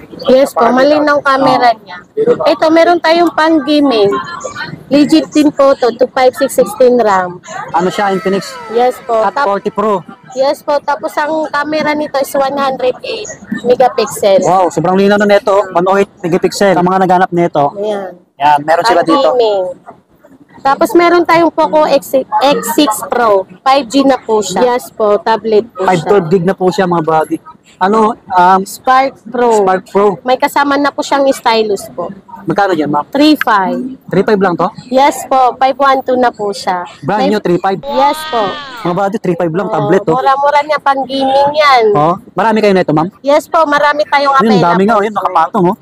Yes po, malinaw camera niya. Ito, meron tayong pang gaming. Legit din po to, 25616 RAM. Ano siya, Infinix Yes po. Hot 40 Pro. Yes po, tapos ang camera nito is 108 megapixel. Wow, sobrang linaw na nito. 108 megapixel. Sa mga naghanap nito, Ayan. yan, meron sila Pang dito. gaming. Tapos meron tayong Poco X6 Pro. 5G na po siya. Yes po, tablet po siya. 512 gig na po siya mga buddy. Ano, Spark Pro. Spark Pro. May kasama na po siyang stylus po. Magkano yan, ma'am? 3.5. 3.5 lang to? Yes po, 512 na po siya. Brand new, 3.5. Yes po. Mga buddy, 3.5 lang, tablet to. Mura-mura niya pang gaming yan. Oh, marami kayo na ito, ma'am? Yes po, marami tayong Ayun, available. dami nga, ayun, nakapatong, oh.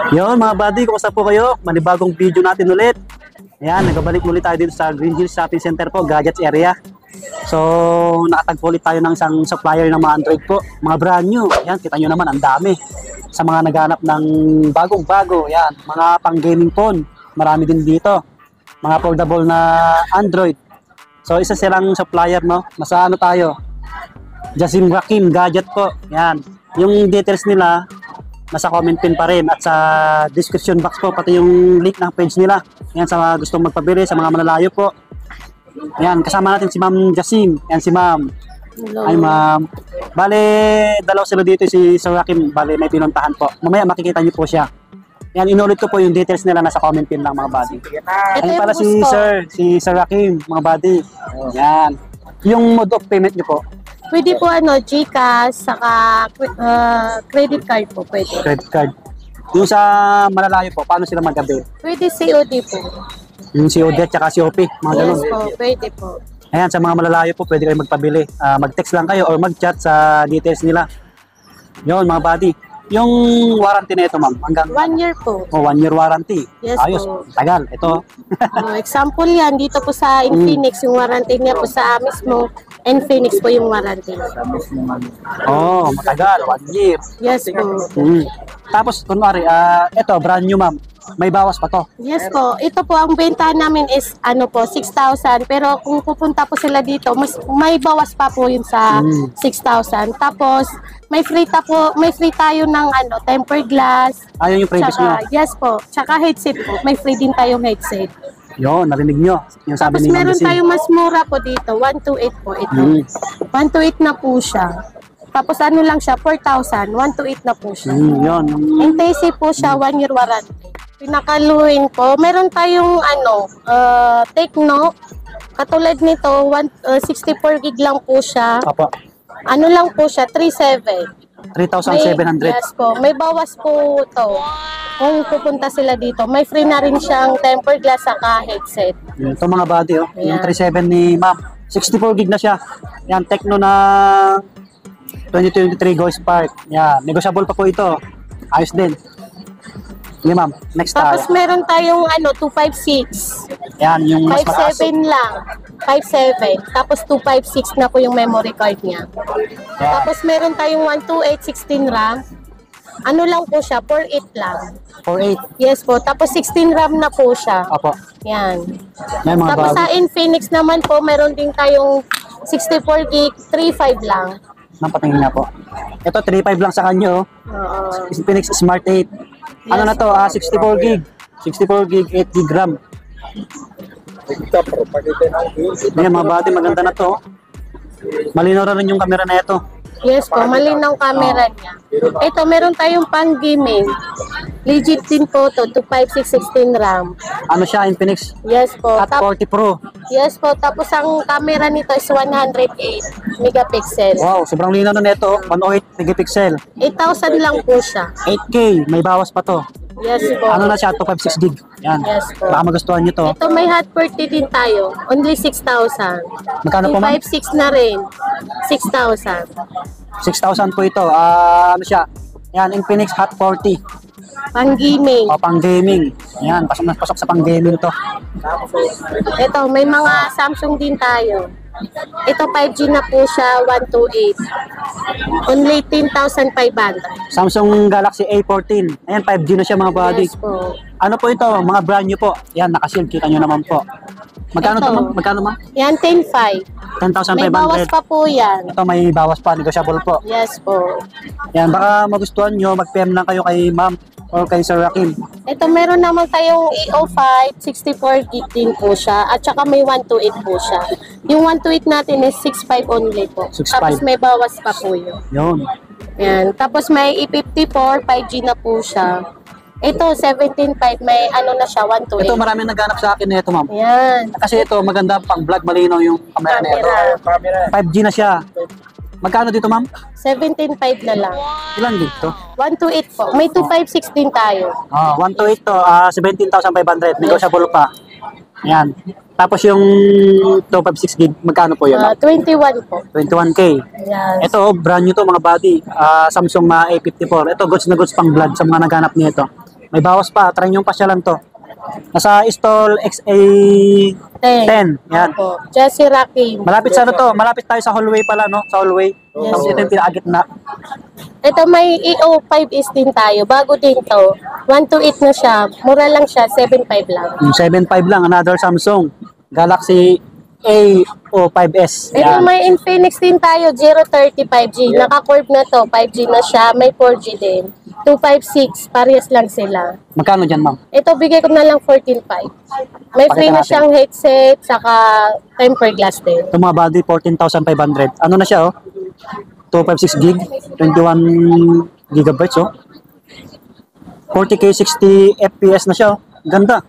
Yun mga buddy, kumusta po kayo? Manibagong video natin ulit. Ayan, nagbabalik ulit tayo dito sa Green Hills Shopping Center po, Gadgets area. So, nakatagpo ulit tayo ng isang supplier ng mga Android po. Mga brand new. Ayan, kita nyo naman, ang dami. Sa mga naghanap ng bagong-bago. Ayan, mga pang-gaming phone. Marami din dito. Mga foldable na Android. So, isa silang supplier, no? Masa ano tayo? Jasim Rakim Gadget po. Ayan. Yung details nila, nasa comment pin pa rin at sa description box po pati yung link ng page nila. Yan sa mga gustong magpabili, sa mga malalayo po. Yan, kasama natin si Ma'am Jasim. Yan si Ma'am. Ay Ma'am. Bale, dalaw sila dito si Sir Rakim. Bale, may pinuntahan po. Mamaya makikita niyo po siya. Yan, inulit ko po yung details nila nasa comment pin lang mga buddy. Ayun pala si Sir Rakim, mga buddy. Yan. Yung mode of payment niyo po. Pwede po GCash, saka credit card po pwede. Credit card. Yung sa malalayo po, paano sila magabi? Pwede COD po. Yung COD at saka COP, mga ganun. Yes po, pwede po. Ayan, sa mga malalayo po, pwede kayo magpabili. Mag-text lang kayo or mag-chat sa details nila. Yun, mga buddy. Yung warranty na ito, ma'am, hanggang 1 year po. 1 year warranty. Yes Ayos, po. tagal. Ito. Example yan, dito po sa Infinix, yung warranty niya po sa mismo Infinix po yung warranty. Oh, matagal, 1 year. Yes po. Tapos, kunwari, ito, brand new, ma'am. May bawas pa to. Yes po. Ito po, ang benta namin is 6,000. Pero kung pupunta po sila dito, may bawas pa po yun sa 6,000. Tapos, may free tayo ng tempered glass. Ayun yung previous nyo. Yes po. Tsaka headset po. May free din tayong headset. Yun, narinig nyo. Yung sabi Tapos ni Ma'am meron Jasim. tayong mas mura po dito. 128 po ito. 128 na po siya. Tapos lang siya, 4,000. 128 na po siya. Yun. NTC po siya, 1 year warranty. Pinakaluin po, meron tayong Tecno. Katulad nito, 64 gig lang po siya. Apo. Lang po siya, 3,700. 3,700. Yes po, may bawas po to. Kung pupunta sila dito, may free na rin siyang tempered glass saka headset. Ito mga buddy, oh. Yung Ayan. 37 ni Ma'am. 64 gig na siya. Yan, Tecno na 2023 Go Spark. Yan, negotiable pa po ito. Ayos din. Yan, ma'am. Next Tapos tayo. meron tayong 256. Yan, yung mas mataas. 5.7 lang. 5.7. Tapos 256 na po yung memory card niya. Yan. Tapos meron tayong 128 16 RAM. Lang po siya, 48 lang. 48. Yes po. Tapos 16 RAM na po siya. Apo. Yan. Yan, mga Tapos bago. sa Infinix naman po, meron din tayong 64 gig, 3.5 lang. Nang patingin nga po. Ito, 3.5 lang sa kanyo. Oo. Infinix Smart 8. Ano na to? 64 gig. 64 gig, 8 gig RAM. Yan, mga buddy, maganda na to. Malinaw na rin yung camera na ito. Yes po, malinaw camera niya. Ito, meron tayong pang gaming. Legit din po to, 25616 RAM. Ano siya, Infinix Yes po. Hot 40 Pro. Yes po, tapos ang camera nito is 108 megapixel. Wow, sobrang linaw na nito. 108 megapixel. 8,000 lang po siya. 8K, may bawas pa to. Yes po. Ano na siya, 256 gig. Yan. Yes po. Baka magustuhan nyo to. Ito may hot 40 din tayo. Only 6,000. Magkano po, ma'am? 256 na rin. 6,000. 6,000 po ito. Ano siya? Yan, Infinix Hot 40. Pang gaming. O, pang gaming. Yan, pasok na pasok sa pang gaming to. Ito, may mga Samsung din tayo. Ito 5G na po siya, 128. Only 10,500. Samsung Galaxy A14. Ayan, 5G na siya mga buddy. Yes po. Ano po ito? Mga brand new po. Yan, naka-shield. Kita nyo naman po. Magkano Ito. to, ma'am? Magkano, ma'am? Yan, 10,500. May bawas 10,500. pa po yan. Ito may bawas pa, negotiable po. Yes po. Yan, baka magustuhan nyo, mag-PM lang kayo kay ma'am or kay Sir Rakim. Ito, meron naman tayong E05, 64 gig din po siya. At saka may 128 po siya. Yung 128 natin is 65 only po. 65. Tapos may bawas pa po yun. Yun. Yan. Tapos may E54, 5G na po siya. Ito, 17.5, may ano na siya, Ito 128. maraming naghanap sa akin nito, ma'am. Yan. Kasi ito maganda pang vlog, malinaw yung camera nito. Camera. 5G na siya. Magkano dito, ma'am? 17.5 na lang. Ilan dito? 128 po. May 256 din tayo. 128 to, 17,500. Negotiable pa. Ayan. Tapos yung 256 gig, magkano po yun? 21 po. 21K. Yan. Ito, brand new to mga buddy. Samsung A54. Ito, goods na goods pang vlog sa mga naghanap nito. May bawas pa, try nyo pa siya lang to. Nasa Stall XA10. Yan. Po. Jesse Rakim. Malapit sa ano to, malapit tayo sa hallway pala, no? Sa hallway. Yes. Tapos ito yung pinakagit na. Ito may EO5 is din tayo. Bago din to. 128 na siya. Mura lang siya. 7.5 lang. 7.5 lang, another Samsung. Galaxy A05s. Ito Yan. may Infinix din tayo. 030 5G. Naka-curve na to. 5G na siya. May 4G din. 256. Parehas lang sila. Magkano dyan, ma'am? Ito bigay ko na lang 14.5. May free Pakita na natin. siyang headset. Saka tempered glass din. Ito mga buddy, 14,500. Ano na siya, oh? 256 gig, 21 gigabytes, oh. 40K 60 FPS na siya, oh. Ganda.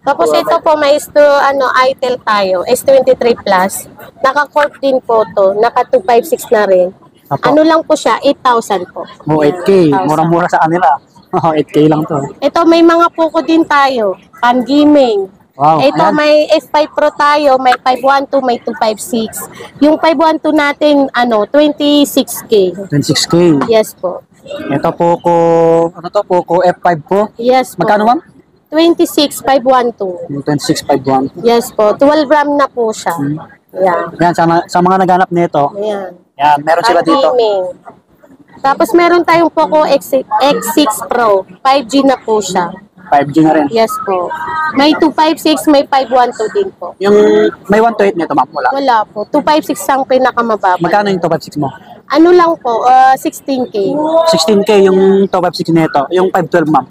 Tapos ito po, may itel tayo, S23 Plus. Naka-corp din po to, naka 256 na rin. Apo. Ano lang po siya, 8,000 po. Oh, 8K. 8,000. Murang-mura sa kanila. Oh, 8K lang to. Ito may mga Poco din tayo, pan gaming. Wow. Ito Ayan. may S5 Pro tayo, may 512, may 256. Yung 512 natin, 26K. 26K. Yes po. Ito Poco, ano to? Poco F5 po. Yes po. Magkano, ma'am? 26,512. Yung 2651. Yes po. 12 RAM na po siya. Yan. Yan, sa mga naghanap nito, Ayan. yan, meron sila dito. Gaming. Tapos meron tayong Poco X6 Pro. 5G na po siya. 5G na rin. Yes po. May 256, may 512 din po. Yung may 128 nito, ma'am, wala. Wala po. 256 ang pinakamababa. Magkano yung 256 mo? Ano lang po, 16K. 16K yung 256 nito. Yung 512, ma'am.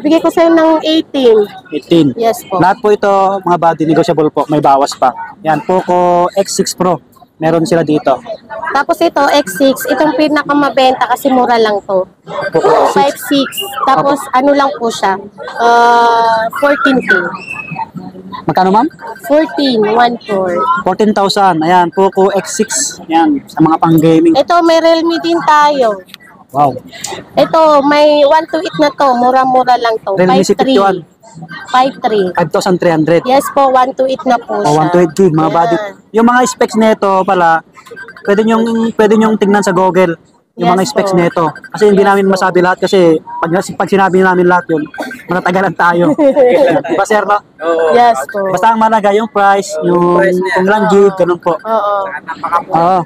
Bigay ko sa'yo ng 18. 18. Yes po. Lahat po ito, mga body, negotiable po. May bawas pa. Yan, Poco X6 Pro. Meron sila dito. Tapos ito, X6. Itong pinakamabenta kasi mura lang to. Poco X6. 5.6. Tapos ano lang po siya, 14K. Magkano, ma'am? 14. 14,000. Ayan, Poco X6. Yan, sa mga pang-gaming. Ito, may Realme din tayo. Wow. Ito, may 128 na to. Mura-mura lang to. Realme C51. 5.3. 5,300. Yes po, 128 na po O, siya. 128 gig, mga Ayan. body. Yung mga specs nito pala, pwede nyong tingnan sa Google yung mga Yes specs po. nito. Kasi hindi Yes namin po. masabi lahat kasi pag sinabi namin lahat yun, matatagalan tayo. Diba, sir, no? Yes po. Basta ang malaga yung price, yung kung ilang gig, ganun po. Oo. Oo.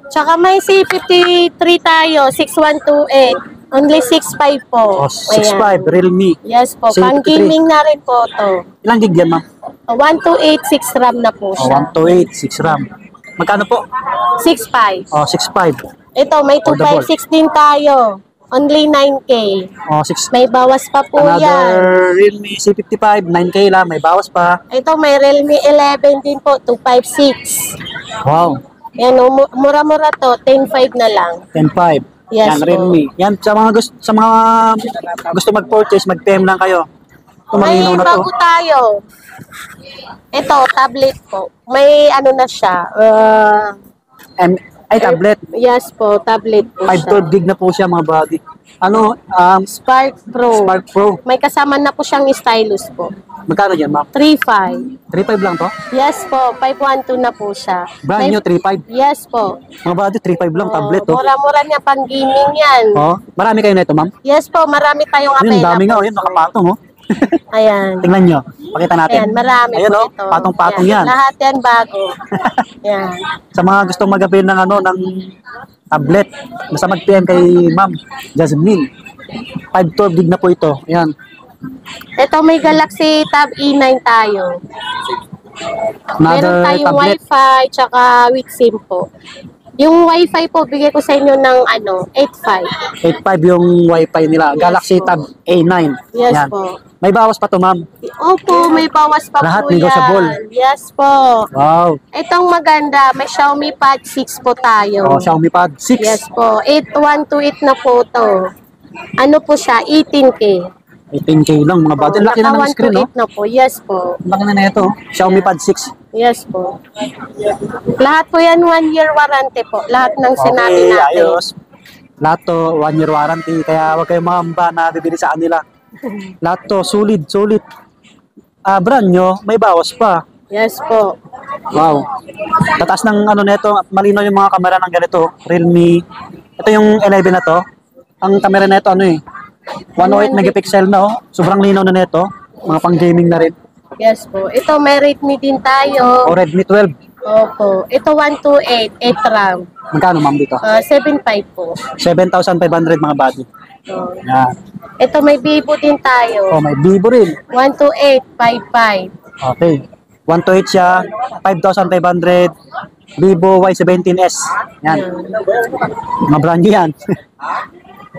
Tsaka may C53 tayo, 6128. Only 6.5 po. O, 6.5, Realme. Yes po. C53. Pang gaming na rin po to. Ilang gig yan, ma'am? 128, 6 RAM na po O, siya. 128, 6 RAM. Magkano po? 6.5. O, 6.5. Ito, may Foldable. 256 din tayo. Only 9K. O, 6. May bawas pa po yan. Another Realme C55, 9K lang, may bawas pa. Ito, may Realme 11 din po, 256. Wow, Yan, mura-mura to, 10.5 na lang. 10.5. Yes Yan, po. Realme. Yan, sa mga gusto mag-purchase, mag-PM lang kayo. Ito, May malinaw na to. bago tayo. Ito, tablet po. May ano na siya. Ay, tablet. Yes po, tablet po siya. 512 gig na po siya, mga buddy. Ano, Spark Pro. Spark Pro. May kasama na po siyang stylus po. Magkano yan, ma'am? 3.5. 3.5 lang to? Yes po, 512 na po siya. Brand new, 3.5. Yes po. Mga buddy, 3.5 lang, tablet, oh. Mura-mura niya pang gaming yan. Oh, marami kayo na ito, ma'am? Yes po, marami tayong Ayun, available. dami nga, oh. Yun, nakapatong, oh. Ayan. Tingnan nyo. Pakita natin. Ayan, marami Ayun, po oh. ito. Patong-patong yan. Lahat yan bago. Ayan. Sa mga gustong mag-avail ng, ano, ng tablet, basta mag-PM kay ma'am Jasmine. 512 gig na po ito. Ayan. Ito may Galaxy Tab E9 tayo. Meron Another tayong tablet. Wi-Fi tsaka with SIM po. Yung Wi-Fi po, bigay ko sa inyo ng 8.5. 8.5 yung wifi nila. Yes Galaxy po. Tab A9. Yes Ayan. po. May bawas pa to, ma'am. Opo, may bawas pa Lahat po negotiable. yan. Yes po. Wow. Itong maganda, may Xiaomi Pad 6 po tayo. Oh, Xiaomi Pad 6. Yes po. 8128 na po to. Ano po siya? 18K. 18K lang, mga bata. Laki na ng screen, no? 128 na po. Yes po. Laki na ito. Xiaomi Pad 6. Yes po. Lahat po yan 1 year warranty po. Lahat ng sinabi Okay, natin. ayos. Lahat to, 1 year warranty. Kaya huwag kayong mangamba na bibili sa kanila. Lahat to, sulit. Brand nyo, may bawas pa. Yes po. Wow. Tataas ng ano nito, malinaw yung mga kamera ng ganito. Realme. Ito yung 11 na to. Ang kamera nito ano eh. 108 megapixel na oh. Sobrang linaw na nito. Mga pang gaming na rin. Yes po. Ito may Redmi din tayo. O Redmi 12. Opo. Ito 128, 8 RAM. Magkano ma'am dito? 7.5 po. 7,500 mga body. So, Yan. ito may Vivo din tayo. Oh, may Vivo rin. 128, 55. Okay. 128 siya. 5,500. Vivo Y17s. Yan. Mga brand new yan.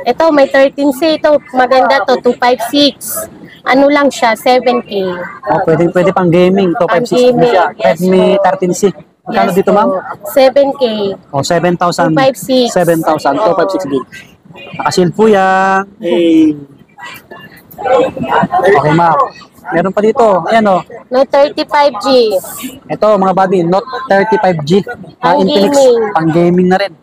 Ito may 13C. Ito maganda to. 256. Ano lang siya? 7K. Oh, pwede pang gaming. 256 na Pang-gaming, siya. yes Redmi po. 13C. Magkano Yes dito po. ma'am? 7K. Oh, 7,000. 256. 7,000. Oo. 256 gig. Nakasil po yan. Eh. Okay ma'am. Meron pa dito. Ayan o. No 35G. Ito mga buddy. Note 35G. Infinix. Pang-gaming. Pang gaming na rin.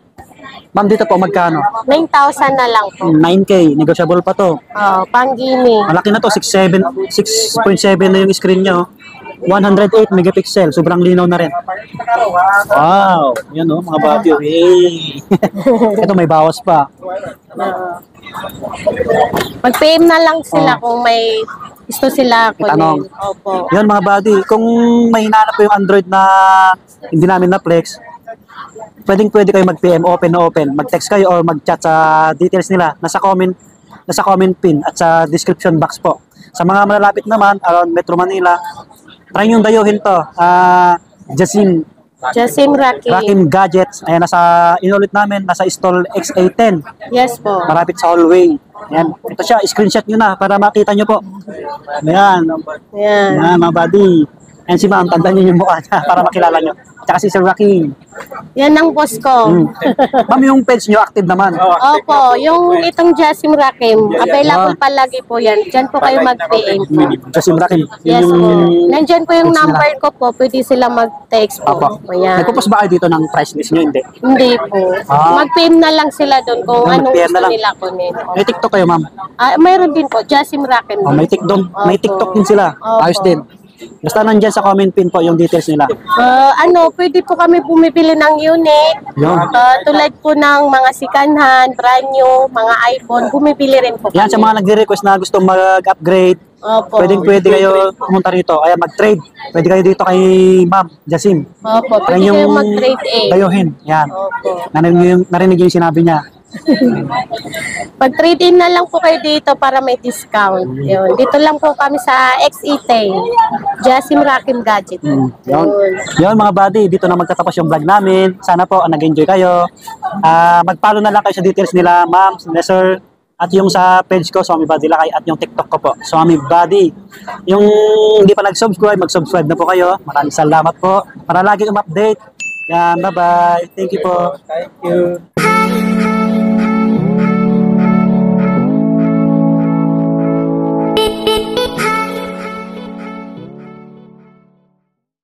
Ma'am dito po magkano? 9,000 na lang po. 9K. Negotiable pa to. Oh, pang gaming. Malaki na to. 6.7 na yung screen nyo. 108 megapixel. Sobrang linaw na rin. Wow. Yan o mga buddy. Hey. Ito may bawas pa. Mag-PM na lang sila kung may gusto sila Itanong. kunin. Opo. Yan mga buddy, kung may hinahanap po yung Android na hindi namin na-flex, pwede kayo mag-PM, open na open. Mag-text kayo or mag-chat sa details nila. Nasa comment pin at sa description box po. Sa mga malalapit naman, around Metro Manila, try nyo dayuhin to. Jasim Rakim. Rakim Gadgets. Ayan, inulit namin, nasa stall XA10. Yes po. Marapit sa hallway. Ayan, ito siya, screenshot nyo na para makita nyo po. Ayan. Yan. Yan, mga buddy. Ayan si ma'am, tandaan niyo yung mukha niya para makilala nyo. Tsaka si Sir Rakim. Yan ang boss ko. Ma'am, yung page nyo active naman. Opo, yung itong Jasim Rakim, available palagi po yan. Diyan po kayo mag-PM po. Kasi Rakim. Yes po. Nandyan po yung page nila. number ko po. Pwede sila mag-text po. Opo. Ayan. Nagpupos ba kayo dito ng price list nyo? Hindi. Hindi po. Mag-PM na lang sila doon kung anong Mag-PM na gusto lang. nila kunin. May TikTok kayo, ma'am. Mayroon din po, Jasim Rakim. Oh, may TikTok din sila. Opo. Ayos din. Basta nandyan sa comment pin po yung details nila. Pwede po kami bumibili ng unit. Yun. Tulad po ng mga sikanhan, brand new, mga iPhone, bumibili rin po Yan sa kami. mga nagre-request na gusto mag-upgrade. Opo. Pwede kayo pumunta rito. Ayan, mag-trade. Pwede kayo dito kay Ma'am Jasim. Opo, pwede Ayan kayo mag-trade eh. Dayuhin. Yan. Opo. Narinig yung sinabi niya. Pag-trade in na lang po kayo dito para may discount. Yun. Dito lang po kami sa XE10, Jasim Rakim Gadget. Yun. Yun. Yun mga buddy, dito na magtatapos yung vlog namin. Sana po nag-enjoy kayo. Mag-follow na lang kayo sa details nila, ma'am, sir. At yung sa page ko, Swami Buddy Lakay, at yung TikTok ko po, Swami Buddy. Yung hindi pa nag-subscribe, mag-subscribe na po kayo. Maraming salamat po. Para lagi um-update. Yan, bye-bye. Thank you po. Thank you.